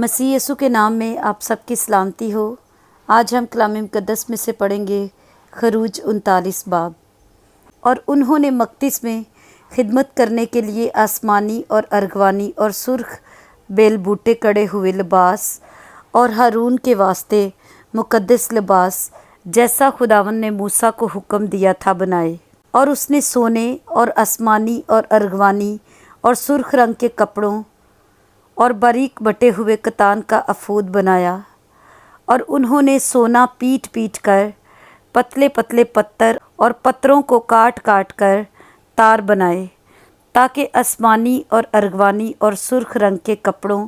मसीह यीशु के नाम में आप सबकी सलामती हो। आज हम कलाम मुक़द्दस में से पढ़ेंगे खरूज 39 बाब। और उन्होंने मकदिस में खिदमत करने के लिए आसमानी और अर्गवानी और सुर्ख बेल बूटे कड़े हुए लिबास और हारून के वास्ते मुक़द्दस लिबास जैसा खुदावंद ने मूसा को हुक्म दिया था बनाए। और उसने सोने और आसमानी और अर्गवानी और सुर्ख रंग के कपड़ों और बारीक बटे हुए कतान का अफूद बनाया। और उन्होंने सोना पीट पीट कर पतले पतले पत्थर और पत्थरों को काट काट कर तार बनाए, ताकि आसमानी और अर्गवानी और सुर्ख रंग के कपड़ों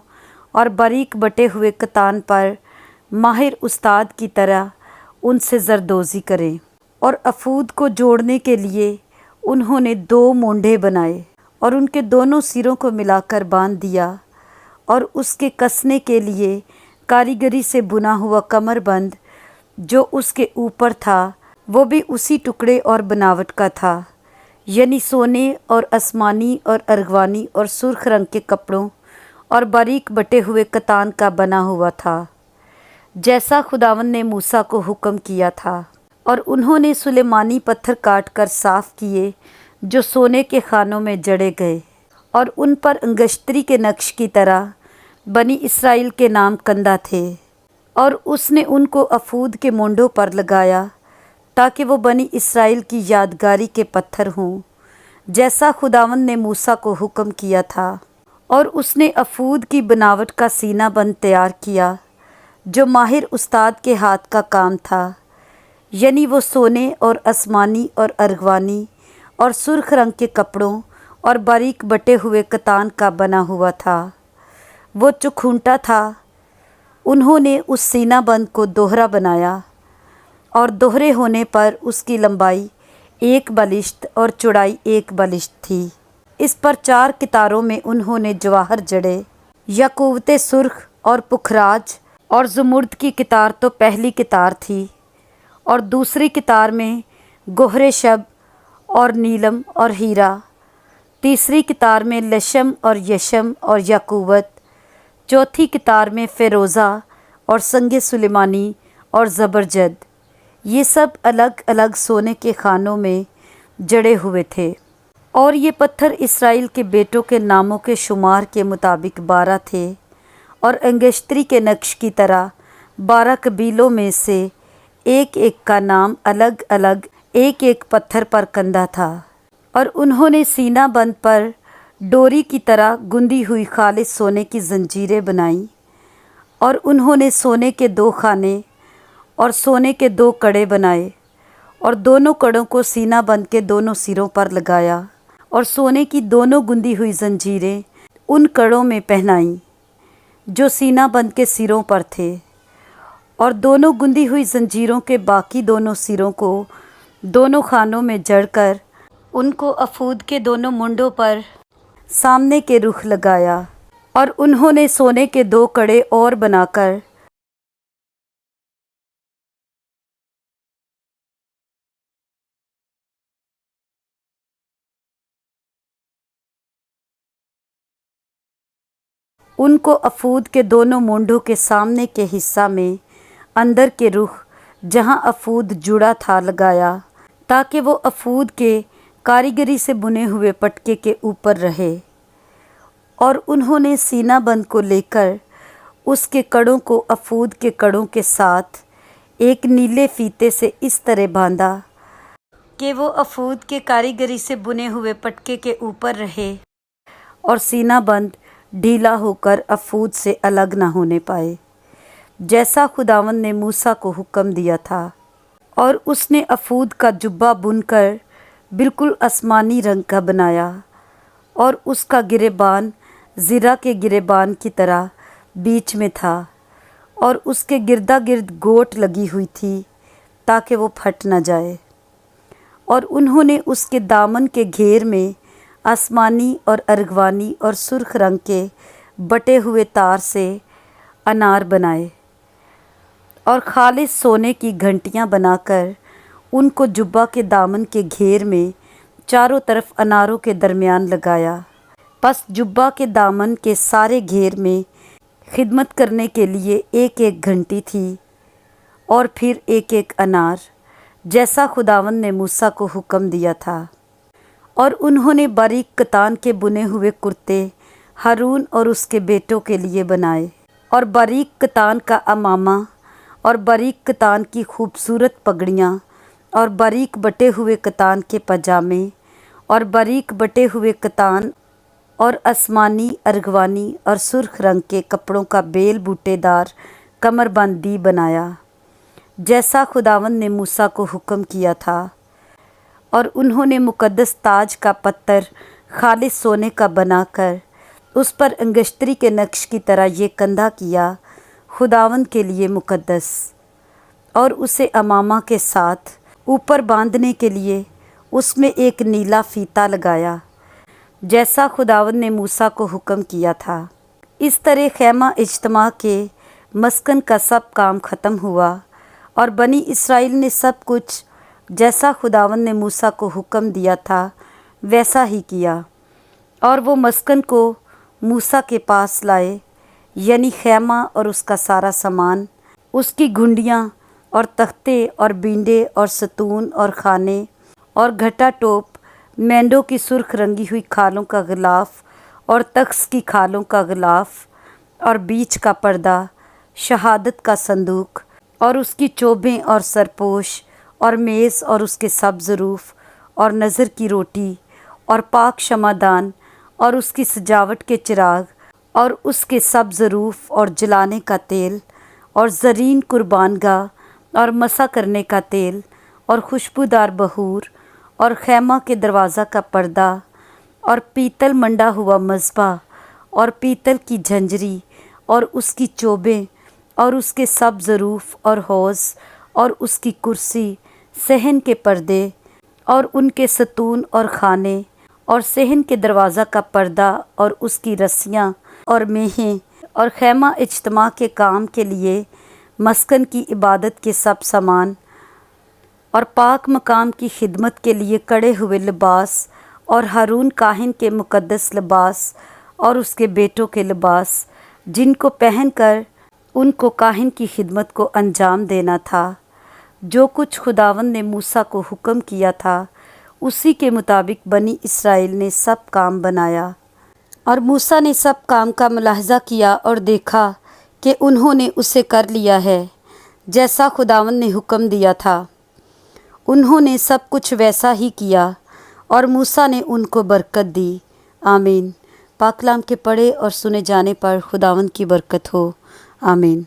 और बारीक बटे हुए कतान पर माहिर उस्ताद की तरह उनसे जरदोज़ी करें। और अफूद को जोड़ने के लिए उन्होंने 2 मोंढे बनाए और उनके दोनों सिरों को मिलाकर बांध दिया। और उसके कसने के लिए कारीगरी से बुना हुआ कमरबंद जो उसके ऊपर था वो भी उसी टुकड़े और बनावट का था, यानी सोने और आसमानी और अर्गवानी और सुर्ख रंग के कपड़ों और बारीक बटे हुए कतान का बना हुआ था, जैसा खुदावंद ने मूसा को हुक्म किया था। और उन्होंने सुलेमानी पत्थर काट कर साफ़ किए जो सोने के खानों में जड़े गए, और उन पर अंगश्तरी के नक्श की तरह बनी इसराइल के नाम कंधा थे। और उसने उनको अफूद के मोंढों पर लगाया, ताकि वो बनी इसराइल की यादगारी के पत्थर हों, जैसा खुदावंद ने मूसा को हुक्म किया था। और उसने अफूद की बनावट का सीना बंद तैयार किया जो माहिर उस्ताद के हाथ का काम था, यानी वो सोने और आसमानी और अर्गवानी और सुर्ख रंग के कपड़ों और बारीक बटे हुए कतान का बना हुआ था। वो चुखूंटा था। उन्होंने उस सीना बंद को दोहरा बनाया, और दोहरे होने पर उसकी लंबाई 1 बलिश्त और चौड़ाई 1 बलिश्त थी। इस पर 4 कितारों में उन्होंने जवाहर जड़े, याकूवते सुर्ख और पुखराज और ज़मुर्द की कितार तो पहली कितार थी, और दूसरी कितार में गोहरे शब और नीलम और हीरा, तीसरी कितार में लशम और यशम और याकूवत, चौथी कितार में फ़िरोज़ा और संगे सुलेमानी और ज़बरजद। ये सब अलग अलग सोने के खानों में जड़े हुए थे। और ये पत्थर इसराइल के बेटों के नामों के शुमार के मुताबिक 12 थे, और अंगश्तरी के नक्श की तरह 12 कबीलों में से एक एक का नाम अलग अलग एक एक पत्थर पर कंधा था। और उन्होंने सीना बंद पर डोरी की तरह गुंदी हुई खालिस सोने की जंजीरें बनाई। और उन्होंने सोने के 2 खाने और सोने के 2 कड़े बनाए, और दोनों कड़ों को सीना बंद के दोनों सिरों पर लगाया, और सोने की दोनों गुंदी हुई जंजीरें उन कड़ों में पहनाई जो सीना बंद के सिरों पर थे। और दोनों गुंदी हुई जंजीरों के बाकी दोनों सिरों को दोनों खानों में जड़कर उनको अफूद के दोनों मुंडों पर सामने के रुख लगाया। और उन्होंने सोने के 2 कड़े और बनाकर उनको अफूद के दोनों मुंडों के सामने के हिस्सा में अंदर के रुख जहां अफूद जुड़ा था लगाया, ताकि वो अफूद के कारीगरी से बुने हुए पटके के ऊपर रहे। और उन्होंने सीना बंद को लेकर उसके कड़ों को अफूद के कड़ों के साथ एक नीले फीते से इस तरह बांधा कि वो अफूद के कारीगरी से बुने हुए पटके के ऊपर रहे, और सीना बंद ढीला होकर अफूद से अलग ना होने पाए, जैसा खुदावंद ने मूसा को हुक्म दिया था। और उसने अफूद का जुब्बा बुनकर बिल्कुल आसमानी रंग का बनाया, और उसका गिरेबान ज़िरा के गिरेबान की तरह बीच में था, और उसके गिरदा गिर्द गोट लगी हुई थी, ताकि वो फट न जाए। और उन्होंने उसके दामन के घेर में आसमानी और अर्गवानी और सुर्ख रंग के बटे हुए तार से अनार बनाए, और खालिस सोने की घंटियां बनाकर उनको जुब्बा के दामन के घेर में चारों तरफ अनारों के दरमियान लगाया। बस जुब्बा के दामन के सारे घेर में खिदमत करने के लिए एक एक घंटी थी और फिर एक एक अनार, जैसा खुदावंद ने मूसा को हुक्म दिया था। और उन्होंने बारीक कतान के बुने हुए कुर्ते हारून और उसके बेटों के लिए बनाए, और बारीक कतान का अमामा, और बारीक कतान की खूबसूरत पगड़ियाँ, और बारीक बटे हुए कतान के पजामे, और बारीक बटे हुए कतान और आसमानी, अर्गवानी और सुर्ख रंग के कपड़ों का बेल बूटेदार कमरबंद भी बनाया, जैसा खुदावंद ने मूसा को हुक्म किया था। और उन्होंने मुकद्दस ताज का पत्थर खालिस सोने का बनाकर उस पर अंगश्तरी के नक्श की तरह ये कंधा किया, खुदावंद के लिए मुकद्दस, और उसे अमामा के साथ ऊपर बांधने के लिए उसमें एक नीला फीता लगाया, जैसा खुदावंद ने मूसा को हुक्म किया था। इस तरह खैमा इज्तिमा के मस्कन का सब काम ख़त्म हुआ, और बनी इसराइल ने सब कुछ जैसा खुदावंद ने मूसा को हुक्म दिया था वैसा ही किया। और वो मस्कन को मूसा के पास लाए, यानी खैमा और उसका सारा सामान, उसकी घुंडियाँ और तख्ते और बींडे और सतून और खाने और घटा टोप, मेंढों की सुर्ख रंगी हुई खालों का गिलाफ और तख्स की खालों का गिलाफ और बीच का पर्दा, शहादत का संदूक और उसकी चोभें और सरपोश और मेज़ और उसके सब ज़रूफ और नज़र की रोटी और पाक शमादान और उसकी सजावट के चिराग और उसके सब ज़रूफ और जलाने का तेल और ज़रीन कुर्बानगाह और मसा करने का तेल और खुशबूदार बहूर और खैमा के दरवाज़ा का पर्दा और पीतल मंडा हुआ मज़बा और पीतल की झंझरी और उसकी चोबें और उसके सब ज़रूफ और हौज़ और उसकी कुर्सी, सहन के पर्दे और उनके सतून और खाने और सहन के दरवाज़ा का पर्दा और उसकी रस्सियाँ और मेहें और खैमा इज्तिमा के काम के लिए मस्कन की इबादत के सब सामान और पाक मकाम की खिदमत के लिए कड़े हुए लिबास और हारून काहिन के मुकद्दस लिबास और उसके बेटों के लिबास, जिनको पहनकर उनको काहिन की खिदमत को अंजाम देना था। जो कुछ खुदावंद ने मूसा को हुक्म किया था उसी के मुताबिक बनी इसराइल ने सब काम बनाया। और मूसा ने सब काम का मुलाहजा किया और देखा कि उन्होंने उसे कर लिया है जैसा खुदावंद ने हुक्म दिया था। उन्होंने सब कुछ वैसा ही किया और मूसा ने उनको बरकत दी। आमीन। पाक कलाम के पढ़े और सुने जाने पर खुदावंद की बरकत हो। आमीन।